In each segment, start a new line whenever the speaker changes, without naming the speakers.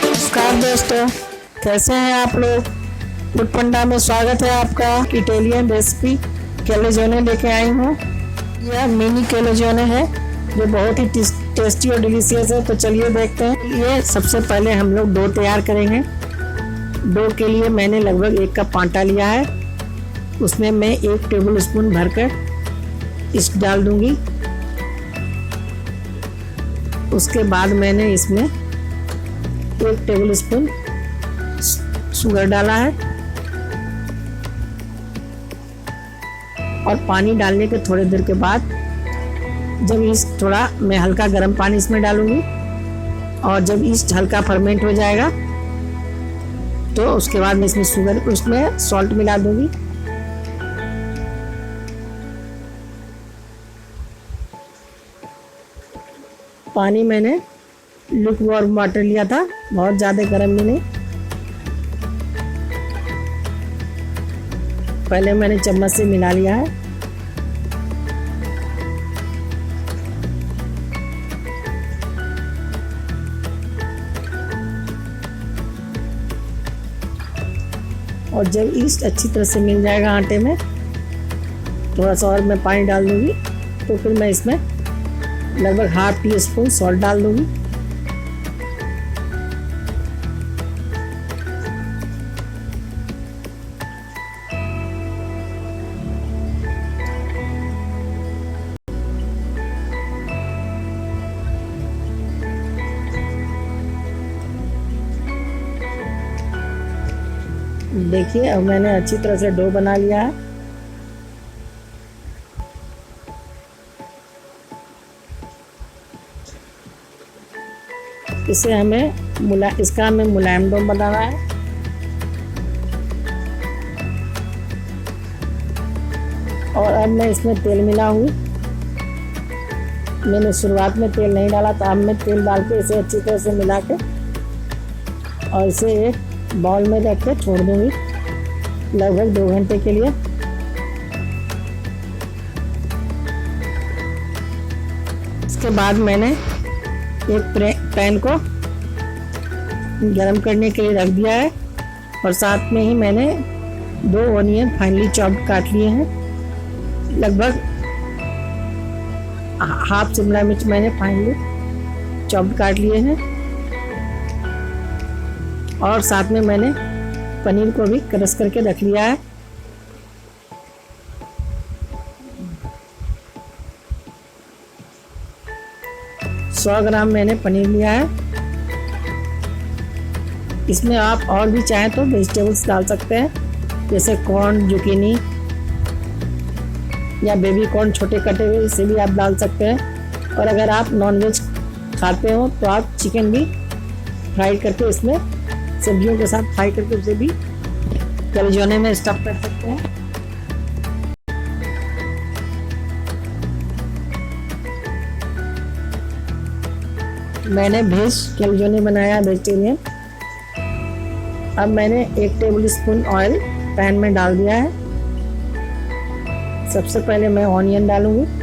नमस्कार दोस्तों, कैसे हैं आप लोग। फूड पंडा में स्वागत है आपका। इटालियन रेसिपी कैलोजोने लेके आई हूँ। यह मिनी कैलोजोने है जो बहुत ही टेस्टी और डिलीशियस है। तो चलिए देखते हैं। ये सबसे पहले हम लोग डो तैयार करेंगे। डो के लिए मैंने लगभग 1 कप आटा लिया है। उसमें मैं 1 टेबल स्पून भरकर इस डाल दूंगी। उसके बाद मैंने इसमें 1 टेबल स्पून शुगर डाला है और पानी डालने के थोड़ी देर के बाद जब ईस्ट थोड़ा मैं हल्का गर्म पानी इसमें डालूंगी और जब ईस्ट हल्का फर्मेंट हो जाएगा तो उसके बाद मैं उसमें सॉल्ट मिला दूंगी। पानी मैंने लुक वार्म वाटर लिया था, बहुत ज़्यादा गर्म भी नहीं। पहले मैंने चम्मच से मिला लिया है। और जब ईस्ट अच्छी तरह से मिल जाएगा आटे में, थोड़ा सा और मैं पानी डाल दूंगी। तो फिर मैं इसमें लगभग ½ टी स्पून सॉल्ट डाल दूंगी। देखिए अब मैंने अच्छी तरह से डो बना लिया है। इसे इसका हमें मुलायम डो बनाना है। और अब मैं इसमें तेल मिला हूँ। मैंने शुरुआत में तेल नहीं डाला था, अब मैं तेल डाल के इसे अच्छी तरह से मिला के और इसे एक बाउल में रख के छोड़ दूंगी लगभग 2 घंटे के लिए। इसके बाद मैंने एक पैन को गरम करने के लिए रख दिया है और साथ में ही मैंने 2 ऑनियन फाइनली चॉप्ड काट लिए हैं। लगभग ½ शिमला मिर्च मैंने फाइनली चॉप्ड काट लिए हैं और साथ में मैंने पनीर को भी क्रश करके रख लिया है। सौ ग्राम मैंने पनीर लिया है। इसमें आप और भी चाहें तो वेजिटेबल्स डाल सकते हैं, जैसे कॉर्न, जुकीनी या बेबी कॉर्न छोटे कटे हुए, इसे भी आप डाल सकते हैं। और अगर आप नॉनवेज खाते हो तो आप चिकन भी फ्राई करके इसमें सब्जियों के साथ फ्राई करके उसे भी कैलोजोने में स्टफ कर सकते हैं। मैंने वेज कैलोजोने बनाया, वेजिटेरियन। अब मैंने 1 टेबल स्पून ऑयल पैन में डाल दिया है। सबसे पहले मैं ऑनियन डालूंगी।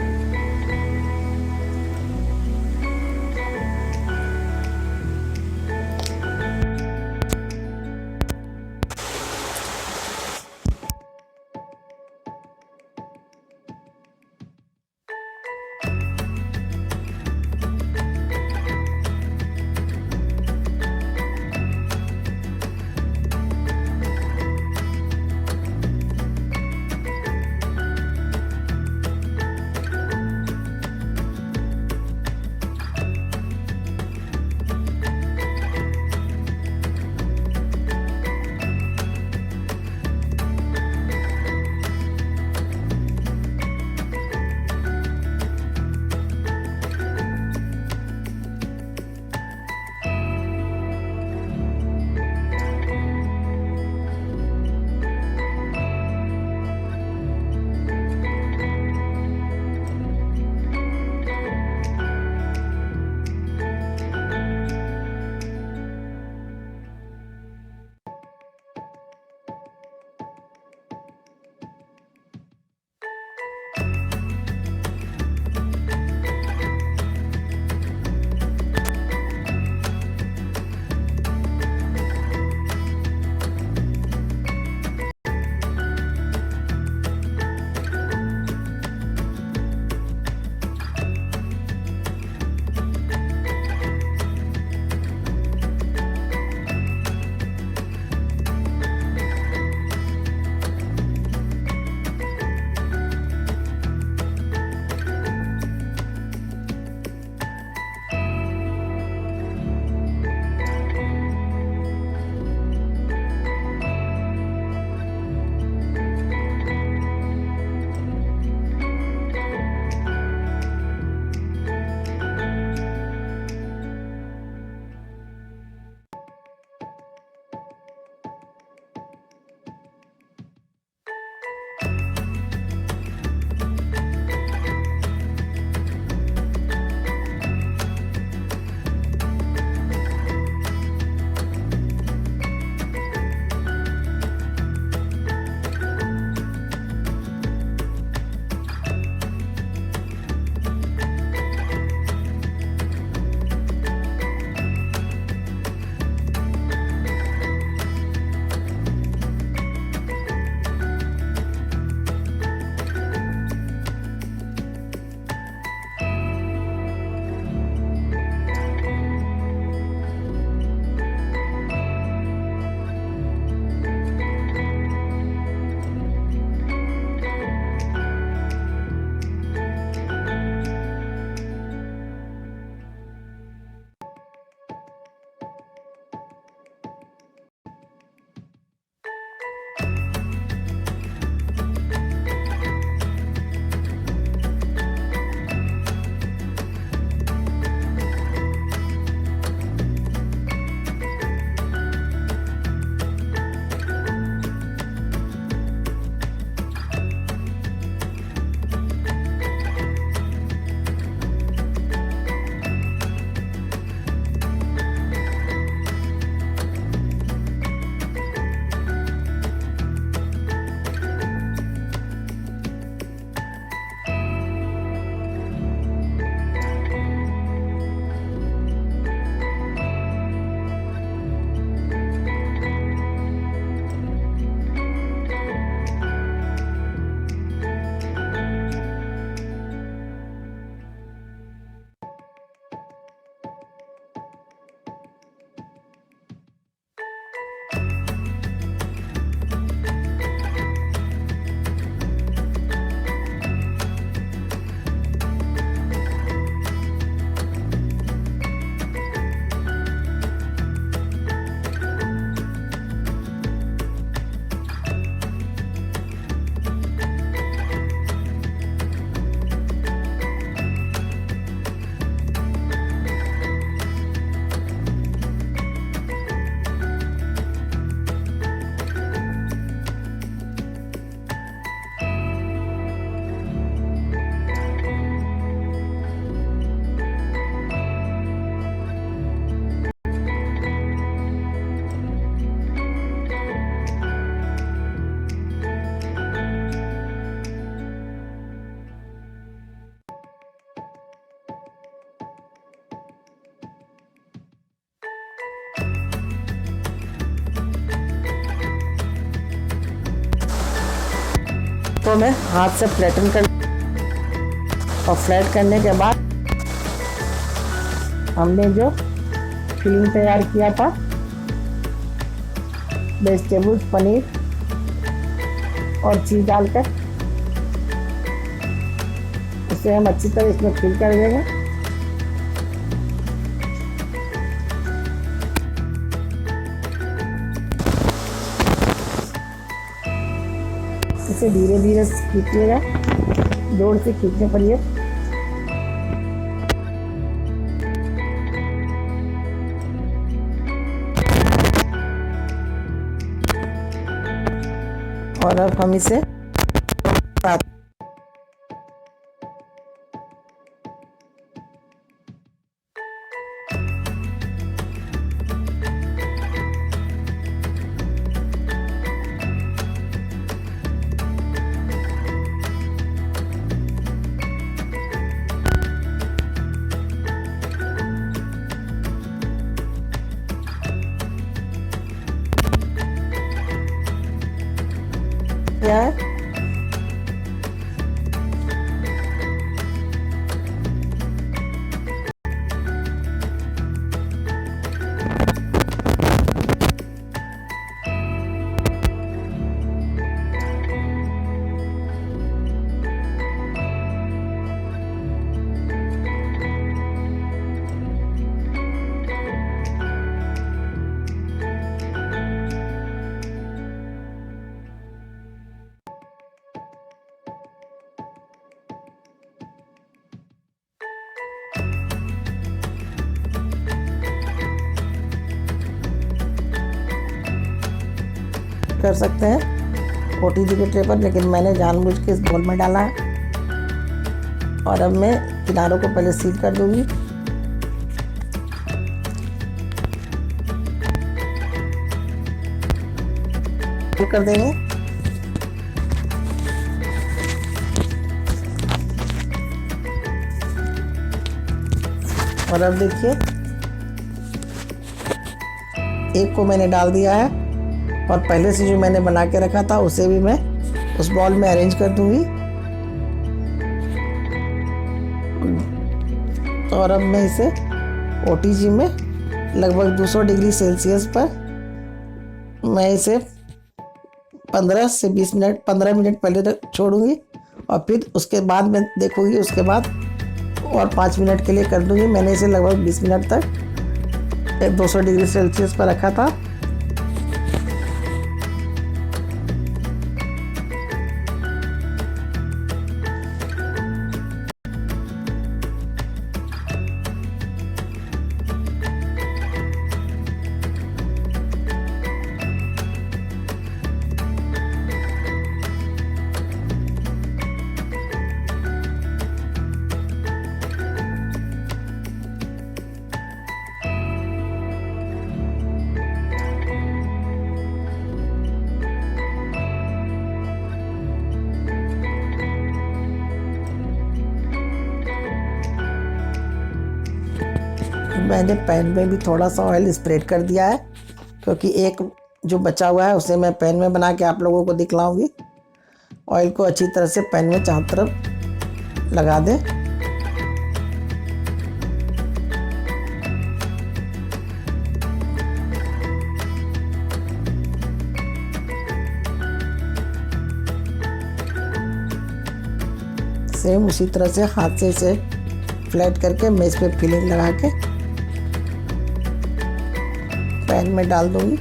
इसको मैं हाथ से फ्लैटन कर और फ्लैट करने के बाद हमने जो फिलिंग तैयार किया था वेजिटेबल्स, पनीर और चीज़ डालकर उसे हम अच्छी तरह इसमें फिल कर देंगे। इसे धीरे धीरे खींचिएगा, जोर से खींचने पड़िए। और अब हम इसे क्या है कर सकते हैं ओटीजी के ट्रे पर, लेकिन मैंने जानबूझ के इस बोल में डाला है। और अब मैं किनारों को पहले सील कर दूंगी। सील कर देंगे। और अब देखिए एक को मैंने डाल दिया है और पहले से जो मैंने बना के रखा था उसे भी मैं उस बॉल में अरेंज कर दूंगी। और अब मैं इसे ओटीजी में लगभग 200 डिग्री सेल्सियस पर मैं इसे 15 से 20 मिनट 15 मिनट पहले तक छोड़ूंगी और फिर उसके बाद मैं देखूंगी। उसके बाद और 5 मिनट के लिए कर दूंगी। मैंने इसे लगभग 20 मिनट तक 200 डिग्री सेल्सियस पर रखा था। मैंने पैन में भी थोड़ा सा ऑयल स्प्रेड कर दिया है, क्योंकि एक जो बचा हुआ है उसे मैं पैन में बना के आप लोगों को दिखलाऊंगी। ऑयल को अच्छी तरह से पैन में चारों तरफ लगा दें। सेम उसी तरह से हाथ से इसे फ्लैट करके मैं इस पे फिलिंग लगा के पैन में डाल दूंगी।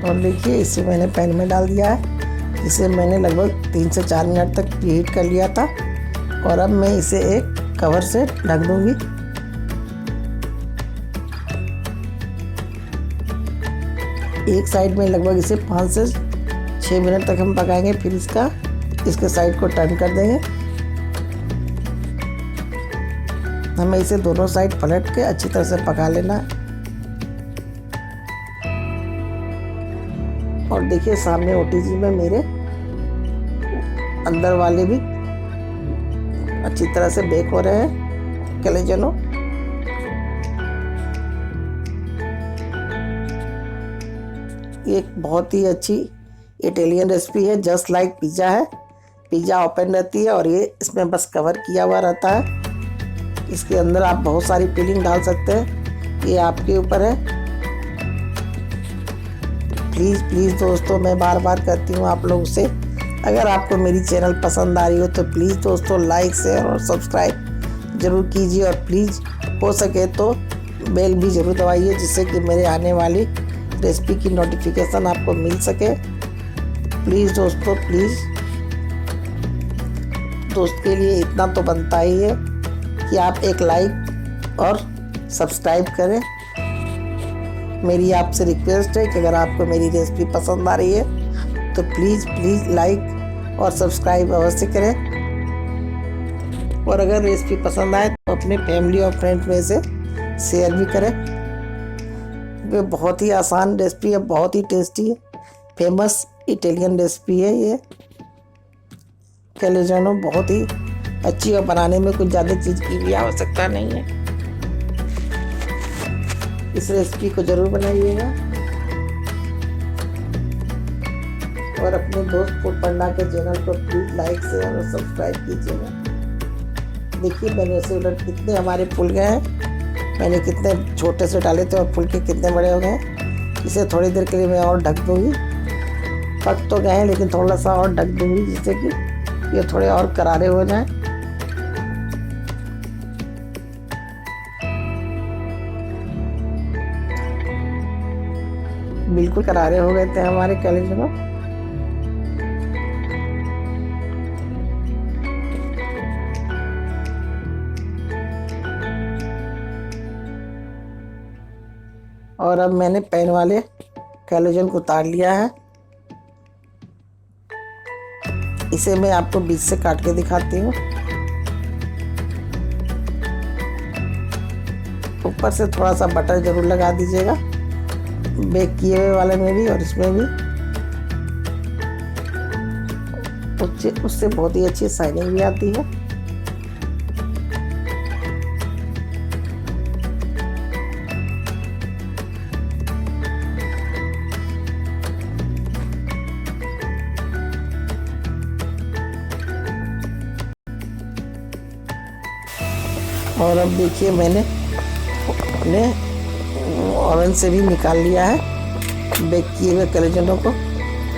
और देखिए इसे मैंने पैन में डाल दिया है। इसे मैंने लगभग 3 से 4 मिनट तक प्रीहीट कर लिया था। और अब मैं इसे एक कवर से ढक दूंगी।
एक साइड में लगभग इसे 5 से 6 मिनट तक हम पकाएंगे। फिर इसके साइड को टर्न कर देंगे। हमें इसे दोनों साइड पलट के अच्छी तरह से पका लेना है। और देखिए सामने ओटीजी में मेरे अंदर वाले भी अच्छी तरह से बेक हो रहे हैं कैलेजनो। ये एक बहुत ही अच्छी इटालियन रेसिपी है, जस्ट लाइक पिज़्ज़ा है। पिज़्ज़ा ओपन रहती है और ये इसमें बस कवर किया हुआ रहता है। इसके अंदर आप बहुत सारी फिलिंग डाल सकते हैं, ये आपके ऊपर है। प्लीज़ दोस्तों, मैं बार बार कहती हूँ आप लोग से, अगर आपको मेरी चैनल पसंद आ रही हो तो प्लीज़ दोस्तों लाइक शेयर और सब्सक्राइब ज़रूर कीजिए। और प्लीज़ हो सके तो बेल भी ज़रूर दबाइए, जिससे कि मेरे आने वाली रेसिपी की नोटिफिकेशन आपको मिल सके। प्लीज़ दोस्तों, प्लीज़ दोस्त के लिए इतना तो बनता ही है कि आप एक लाइक और सब्सक्राइब करें। मेरी आपसे रिक्वेस्ट है कि अगर आपको मेरी रेसिपी पसंद आ रही है तो प्लीज़ लाइक और सब्सक्राइब अवश्य करें। और अगर रेसिपी पसंद आए तो अपने फैमिली और फ्रेंड्स में से शेयर भी करें। ये बहुत ही आसान रेसिपी है, बहुत ही टेस्टी है, फेमस इटालियन रेसिपी है ये कैलेजनो। बहुत ही अच्छी और बनाने में कुछ ज़्यादा चीज़ की भी आवश्यकता नहीं है। इस रेसिपी को ज़रूर बनाइएगा और अपने दोस्त फूड पांडा के चैनल को प्लीज़ लाइक शेयर और सब्सक्राइब कीजिएगा। देखिए मैंने इसे उलट कितने हमारे फूल गए हैं, मैंने कितने छोटे से डाले थे और फूल के कितने बड़े हो गए। इसे थोड़ी देर के लिए मैं और ढक दूँगी। पक तो गए हैं लेकिन थोड़ा सा और ढक दूँगी, जिससे कि ये थोड़े और करारे हो जाएं। बिल्कुल करारे हो गए थे हमारे कैलेजनो। और अब मैंने पैन वाले कैलेजन को उतार लिया है। इसे मैं आपको बीच से काट के दिखाती हूँ। ऊपर से थोड़ा सा बटर जरूर लगा दीजिएगा, बेक किए हुए वाले में भी और इसमें भी। उससे बहुत ही अच्छी शाइनिंग भी आती है। और अब देखिए मैंने अपने ओवन से भी निकाल लिया है बेक किए हुए कैलेजनो को।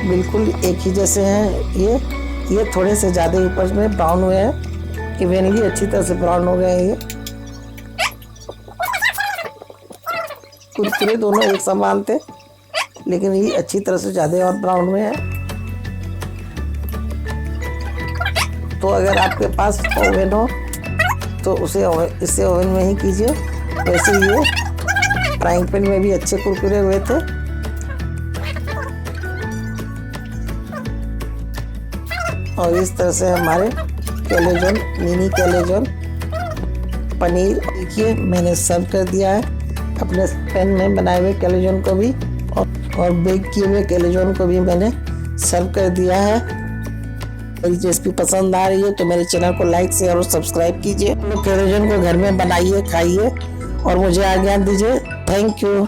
बिल्कुल एक ही जैसे हैं ये थोड़े से ज़्यादा ऊपर में ब्राउन हुए हैं, इवनली अच्छी तरह से ब्राउन हो गए हैं। ये कुरकुरे दोनों एक समान थे, लेकिन ये अच्छी तरह से ज़्यादा और ब्राउन हुए हैं। तो अगर आपके पास ओवन हो तो इसे ओवन में ही कीजिए। वैसे ये फ्राइंग पैन में भी अच्छे कुरकुरे हुए थे। और इस तरह से हमारे कैलेजन, मिनी कैलेजन पनीर, देखिए मैंने सर्व कर दिया है अपने पैन में बनाए हुए कैलेजन को भी, और बेक किए हुए कैलेजन को भी मैंने सर्व कर दिया है। मेरी रेसिपी पसंद आ रही है तो मेरे चैनल को लाइक शेयर और सब्सक्राइब कीजिए। कैलेजन को घर में बनाइए, खाइए और मुझे आज्ञा दीजिए। Thank you.